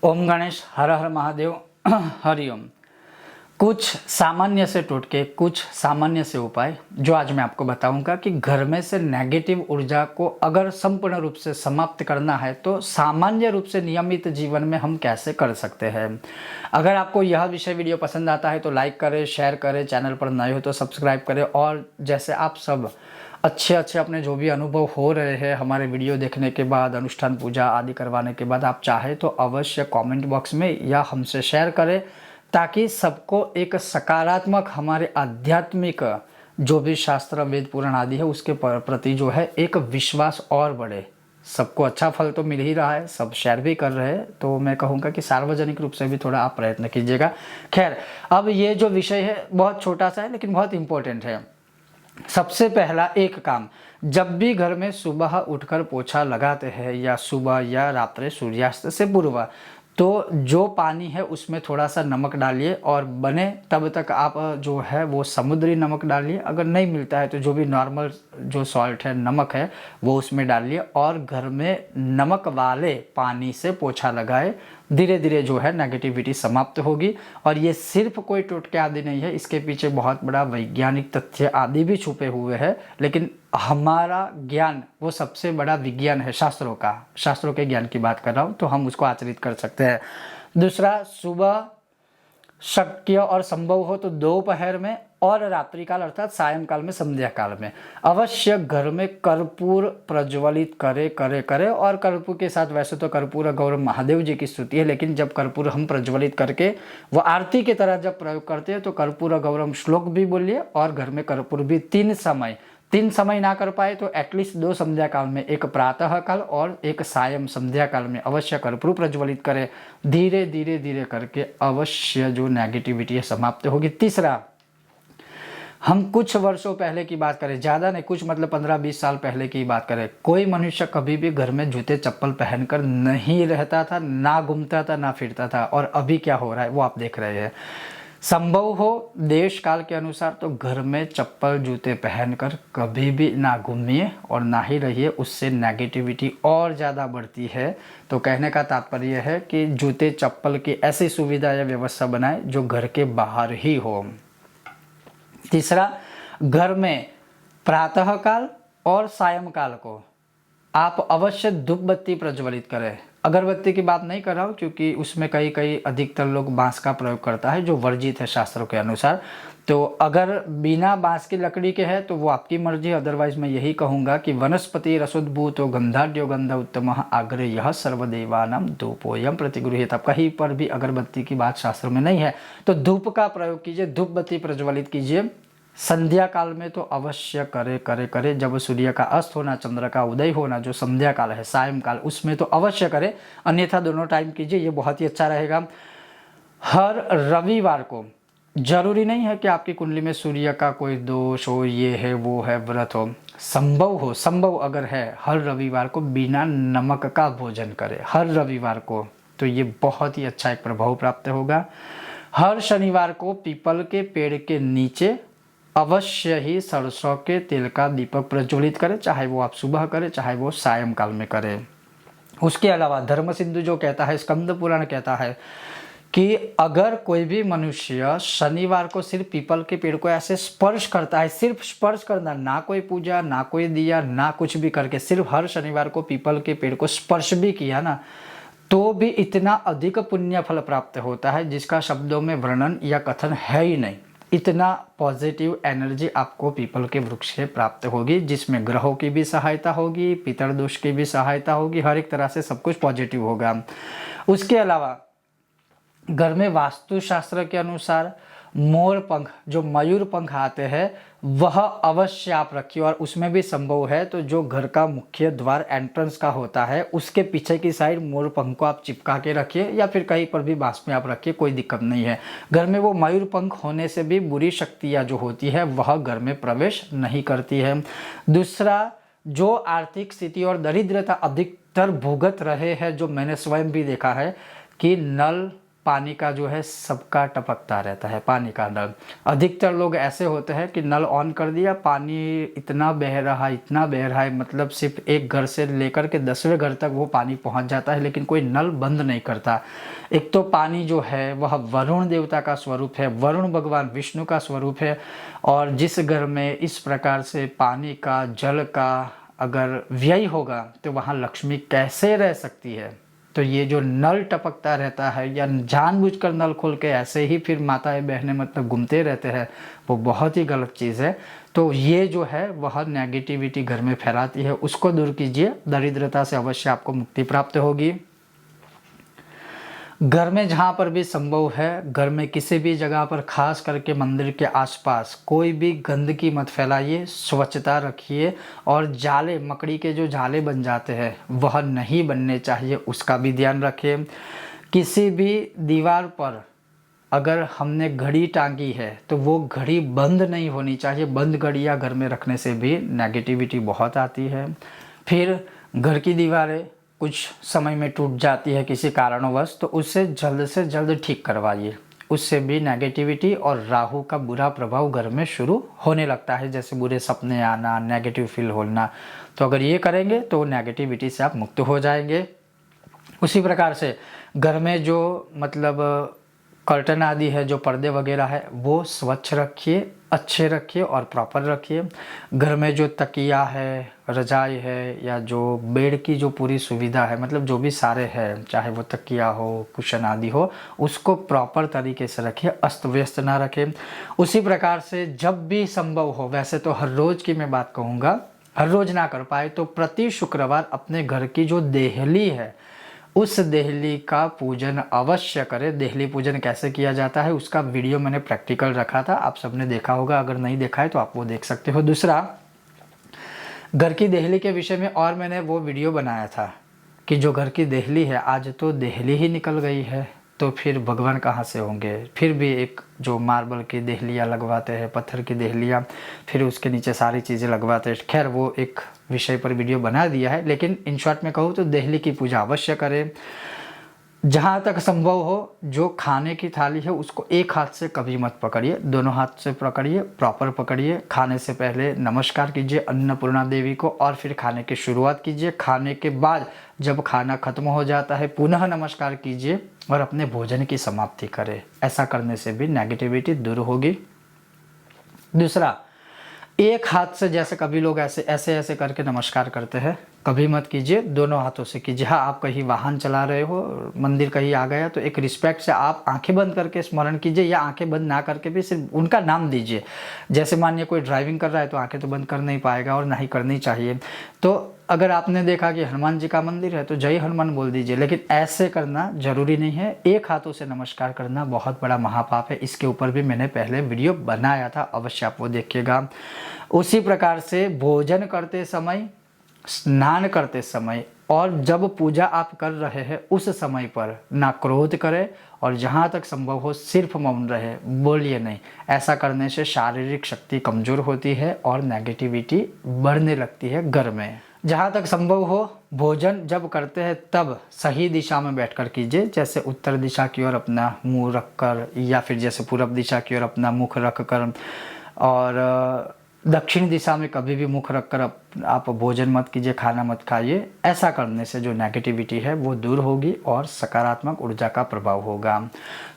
ओम गणेश, हर हर महादेव, हरिओम। कुछ सामान्य से टोटके, कुछ सामान्य से उपाय जो आज मैं आपको बताऊंगा कि घर में से नेगेटिव ऊर्जा को अगर संपूर्ण रूप से समाप्त करना है तो सामान्य रूप से नियमित जीवन में हम कैसे कर सकते हैं। अगर आपको यह विषय वीडियो पसंद आता है तो लाइक करें, शेयर करें, चैनल पर नए हो तो सब्सक्राइब करें। और जैसे आप सब अच्छे अपने जो भी अनुभव हो रहे हैं हमारे वीडियो देखने के बाद, अनुष्ठान पूजा आदि करवाने के बाद, आप चाहे तो अवश्य कमेंट बॉक्स में या हमसे शेयर करें ताकि सबको एक सकारात्मक हमारे आध्यात्मिक जो भी शास्त्र, वेद, पुराण आदि है उसके प्रति जो है एक विश्वास और बढ़े। सबको अच्छा फल तो मिल ही रहा है, सब शेयर भी कर रहे हैं, तो मैं कहूँगा कि सार्वजनिक रूप से भी थोड़ा आप प्रयत्न कीजिएगा। खैर, अब ये जो विषय है बहुत छोटा सा है लेकिन बहुत इम्पोर्टेंट है। सबसे पहला एक काम, जब भी घर में सुबह उठकर पोछा लगाते हैं या सुबह या रात्रि सूर्यास्त से पूर्व, तो जो पानी है उसमें थोड़ा सा नमक डालिए और बने तब तक आप जो है वो समुद्री नमक डालिए। अगर नहीं मिलता है तो जो भी नॉर्मल जो सॉल्ट है, नमक है, वो उसमें डालिए और घर में नमक वाले पानी से पोछा लगाए। धीरे धीरे जो है नेगेटिविटी समाप्त होगी। और ये सिर्फ कोई टोटके आदि नहीं है, इसके पीछे बहुत बड़ा वैज्ञानिक तथ्य आदि भी छुपे हुए हैं। लेकिन हमारा ज्ञान वो सबसे बड़ा विज्ञान है, शास्त्रों के ज्ञान की बात कर रहा हूँ, तो हम उसको आचरित कर सकते हैं। दूसरा, सुबह शक्य और संभव हो तो दोपहर में और रात्रिकाल अर्थात सायंकाल में, संध्या काल में अवश्य घर में कर्पूर प्रज्वलित करे। और कर्पूर के साथ, वैसे तो कर्पूर गौरव महादेव जी की स्तुति है, लेकिन जब कर्पूर हम प्रज्वलित करके वो आरती की तरह जब प्रयोग करते हैं तो कर्पूर गौरव श्लोक भी बोलिए। और घर में कर्पूर भी तीन समय ना कर पाए तो एटलीस्ट 2 संध्या काल में, एक प्रातः काल और एक सायं संध्या काल में अवश्य कर्पूर प्रज्वलित करें। धीरे धीरे करके अवश्य जो नेगेटिविटी है समाप्त होगी। तीसरा, हम कुछ वर्षों पहले की बात करें, ज़्यादा नहीं, कुछ मतलब 15-20 साल पहले की बात करें, कोई मनुष्य कभी भी घर में जूते चप्पल पहनकर नहीं रहता था, ना घूमता था, ना फिरता था। और अभी क्या हो रहा है वो आप देख रहे हैं। संभव हो देश काल के अनुसार तो घर में चप्पल जूते पहनकर कभी भी ना घूमिए और ना ही रहिए, उससे नेगेटिविटी और ज़्यादा बढ़ती है। तो कहने का तात्पर्य है कि जूते चप्पल की ऐसी सुविधा या व्यवस्था बनाएं जो घर के बाहर ही हो। तीसरा, घर में प्रातः काल और सायंकाल को आप अवश्य धूप बत्ती प्रज्वलित करें। अगरबत्ती की बात नहीं कर रहा हूँ क्योंकि उसमें कई अधिकतर लोग बांस का प्रयोग करता है जो वर्जित है शास्त्रों के अनुसार। तो अगर बिना बांस की लकड़ी के है तो वो आपकी मर्जी। अदरवाइज मैं यही कहूँगा कि वनस्पति रसोद्भूतो गंधाढ्यो गंध उत्तम आग्रे यह सर्वदेवानाम धूपोयम प्रतिगृह्यत। अब कहीं पर भी अगरबत्ती की बात शास्त्र में नहीं है तो धूप का प्रयोग कीजिए, धूप बत्ती प्रज्वलित कीजिए। संध्या काल में तो अवश्य करे जब सूर्य का अस्त होना, चंद्र का उदय होना, जो संध्या काल है, सायंकाल, उसमें तो अवश्य करें, अन्यथा दोनों टाइम कीजिए, ये बहुत ही अच्छा रहेगा। हर रविवार को, जरूरी नहीं है कि आपकी कुंडली में सूर्य का कोई दोष हो, ये है वो है, व्रत हो, संभव अगर है, हर रविवार को बिना नमक का भोजन करें हर रविवार को, तो ये बहुत ही अच्छा एक प्रभाव प्राप्त होगा। हर शनिवार को पीपल के पेड़ के नीचे अवश्य ही सरसों के तेल का दीपक प्रज्वलित करें, चाहे वो आप सुबह करें चाहे वो सायंकाल में करें। उसके अलावा धर्म सिंधु जो कहता है, स्कंद पुराण कहता है कि अगर कोई भी मनुष्य शनिवार को सिर्फ पीपल के पेड़ को ऐसे स्पर्श करता है, सिर्फ स्पर्श करना, ना कोई पूजा, ना कोई दिया, ना कुछ भी करके, सिर्फ हर शनिवार को पीपल के पेड़ को स्पर्श भी किया ना, तो भी इतना अधिक पुण्य फल प्राप्त होता है जिसका शब्दों में वर्णन या कथन है ही नहीं। इतना पॉजिटिव एनर्जी आपको पीपल के वृक्ष से प्राप्त होगी, जिसमें ग्रहों की भी सहायता होगी, पितृदोष की भी सहायता होगी, हर एक तरह से सब कुछ पॉजिटिव होगा। उसके अलावा घर में वास्तुशास्त्र के अनुसार मोर पंख, जो मयूर पंख आते हैं, वह अवश्य आप रखिए। और उसमें भी संभव है तो जो घर का मुख्य द्वार एंट्रेंस का होता है उसके पीछे की साइड मोर पंख को आप चिपका के रखिए, या फिर कहीं पर भी बांस में आप रखिए, कोई दिक्कत नहीं है। घर में वो मयूर पंख होने से भी बुरी शक्तियाँ जो होती है वह घर में प्रवेश नहीं करती है। दूसरा, जो आर्थिक स्थिति और दरिद्रता अधिकतर भुगत रहे हैं, जो मैंने स्वयं भी देखा है कि नल पानी का जो है सबका टपकता रहता है, पानी का नल। अधिकतर लोग ऐसे होते हैं कि नल ऑन कर दिया, पानी इतना बह रहा है, इतना बह रहा है, मतलब सिर्फ एक घर से लेकर के 10वें घर तक वो पानी पहुंच जाता है, लेकिन कोई नल बंद नहीं करता। एक तो पानी जो है वह वरुण देवता का स्वरूप है, वरुण भगवान विष्णु का स्वरूप है, और जिस घर में इस प्रकार से पानी का, जल का अगर व्यय होगा तो वहाँ लक्ष्मी कैसे रह सकती है। तो ये जो नल टपकता रहता है या जानबूझकर नल खोल के ऐसे ही फिर माताएं बहनें मतलब घूमते रहते हैं, वो बहुत ही गलत चीज़ है। तो ये जो है वह नेगेटिविटी घर में फैलाती है, उसको दूर कीजिए, दरिद्रता से अवश्य आपको मुक्ति प्राप्त होगी। घर में जहाँ पर भी संभव है, घर में किसी भी जगह पर, खास करके मंदिर के आसपास कोई भी गंदगी मत फैलाइए, स्वच्छता रखिए, और जाले, मकड़ी के जो जाले बन जाते हैं वह नहीं बनने चाहिए, उसका भी ध्यान रखें। किसी भी दीवार पर अगर हमने घड़ी टांगी है तो वो घड़ी बंद नहीं होनी चाहिए, बंद घड़ियाँ घर में रखने से भी नेगेटिविटी बहुत आती है। फिर घर की दीवारें कुछ समय में टूट जाती है किसी कारणवश, तो उससे जल्द से जल्द ठीक करवाइए, उससे भी नेगेटिविटी और राहु का बुरा प्रभाव घर में शुरू होने लगता है, जैसे बुरे सपने आना, नेगेटिव फील होना। तो अगर ये करेंगे तो नेगेटिविटी से आप मुक्त हो जाएंगे। उसी प्रकार से घर में जो मतलब कर्टन आदि है, जो पर्दे वगैरह है, वो स्वच्छ रखिए, अच्छे रखिए और प्रॉपर रखिए। घर में जो तकिया है, रजाई है, या जो बेड की जो पूरी सुविधा है, मतलब जो भी सारे हैं, चाहे वो तकिया हो, कुशन आदि हो, उसको प्रॉपर तरीके से रखिए, अस्त व्यस्त ना रखें। उसी प्रकार से जब भी संभव हो, वैसे तो हर रोज़ की मैं बात कहूँगा, हर रोज़ ना कर पाए तो प्रति शुक्रवार अपने घर की जो देहली है उस देहली का पूजन अवश्य करें। देहली पूजन कैसे किया जाता है उसका वीडियो मैंने प्रैक्टिकल रखा था, आप सबने देखा होगा, अगर नहीं देखा है तो आप वो देख सकते हो। दूसरा, घर की देहली के विषय में और मैंने वो वीडियो बनाया था कि जो घर की देहली है, आज तो देहली ही निकल गई है, तो फिर भगवान कहाँ से होंगे। फिर भी एक जो मार्बल की देहलियाँ लगवाते हैं, पत्थर की देहलियाँ, फिर उसके नीचे सारी चीज़ें लगवाते हैं। खैर वो एक विषय पर वीडियो बना दिया है, लेकिन इन शॉर्ट में कहूँ तो देहली की पूजा अवश्य करें। जहाँ तक संभव हो, जो खाने की थाली है उसको एक हाथ से कभी मत पकड़िए, दोनों हाथ से पकड़िए, प्रॉपर पकड़िए। खाने से पहले नमस्कार कीजिए अन्नपूर्णा देवी को, और फिर खाने की शुरुआत कीजिए। खाने के बाद जब खाना खत्म हो जाता है पुनः नमस्कार कीजिए और अपने भोजन की समाप्ति करें। ऐसा करने से भी नेगेटिविटी दूर होगी। दूसरा, एक हाथ से, जैसे कभी लोग ऐसे ऐसे ऐसे करके नमस्कार करते हैं, कभी मत कीजिए, दोनों हाथों से कीजिए। हाँ, आप कहीं वाहन चला रहे हो, मंदिर कहीं आ गया, तो एक रिस्पेक्ट से आप आंखें बंद करके स्मरण कीजिए, या आंखें बंद ना करके भी सिर्फ उनका नाम दीजिए। जैसे मानिए कोई ड्राइविंग कर रहा है तो आंखें तो बंद कर नहीं पाएगा और ना ही करनी चाहिए। तो अगर आपने देखा कि हनुमान जी का मंदिर है तो जय हनुमान बोल दीजिए, लेकिन ऐसे करना जरूरी नहीं है। एक हाथों से नमस्कार करना बहुत बड़ा महापाप है, इसके ऊपर भी मैंने पहले वीडियो बनाया था, अवश्य आप वो देखिएगा। उसी प्रकार से भोजन करते समय, स्नान करते समय और जब पूजा आप कर रहे हैं उस समय पर ना क्रोध करें, और जहाँ तक संभव हो सिर्फ मौन रहे, बोलिए नहीं। ऐसा करने से शारीरिक शक्ति कमज़ोर होती है और नेगेटिविटी बढ़ने लगती है घर में। जहाँ तक संभव हो, भोजन जब करते हैं तब सही दिशा में बैठकर कीजिए, जैसे उत्तर दिशा की ओर अपना मुंह रखकर, या फिर जैसे पूर्व दिशा की ओर अपना मुख रखकर, और दक्षिण दिशा में कभी भी मुख रखकर आप भोजन मत कीजिए, खाना मत खाइए। ऐसा करने से जो नेगेटिविटी है वो दूर होगी और सकारात्मक ऊर्जा का प्रभाव होगा।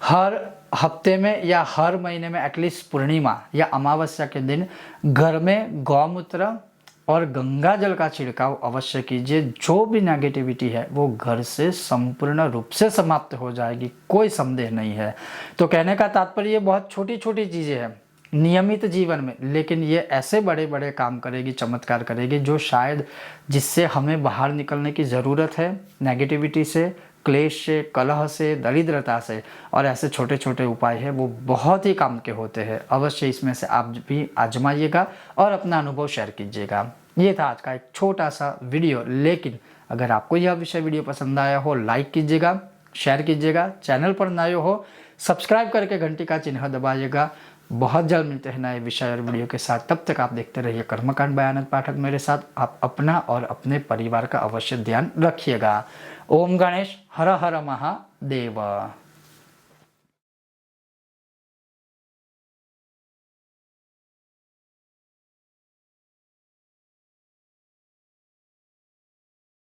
हर हफ्ते में या हर महीने में एटलीस्ट पूर्णिमा या अमावस्या के दिन घर में गौमूत्र और गंगा जल का छिड़काव अवश्य कीजिए। जो भी नेगेटिविटी है वो घर से संपूर्ण रूप से समाप्त हो जाएगी, कोई संदेह नहीं है। तो कहने का तात्पर्य, ये बहुत छोटी छोटी चीज़ें हैं नियमित जीवन में, लेकिन ये ऐसे बड़े बड़े काम करेगी, चमत्कार करेगी, जो शायद जिससे हमें बाहर निकलने की ज़रूरत है, नेगेटिविटी से, क्लेश से, कलह से, दरिद्रता से। और ऐसे छोटे छोटे उपाय हैं वो बहुत ही काम के होते हैं। अवश्य इसमें से आप भी आजमाइएगा और अपना अनुभव शेयर कीजिएगा। ये था आज का एक छोटा सा वीडियो, लेकिन अगर आपको यह विषय वीडियो पसंद आया हो, लाइक कीजिएगा, शेयर कीजिएगा, चैनल पर नए हो सब्सक्राइब करके घंटी का चिन्ह दबाइएगा। बहुत जल्द मिलते हैं नए विषय और वीडियो के साथ, तब तक आप देखते रहिए कर्मकांड बाय आनंद पाठक मेरे साथ। आप अपना और अपने परिवार का अवश्य ध्यान रखिएगा। ओम गणेश, हर हर महादेव।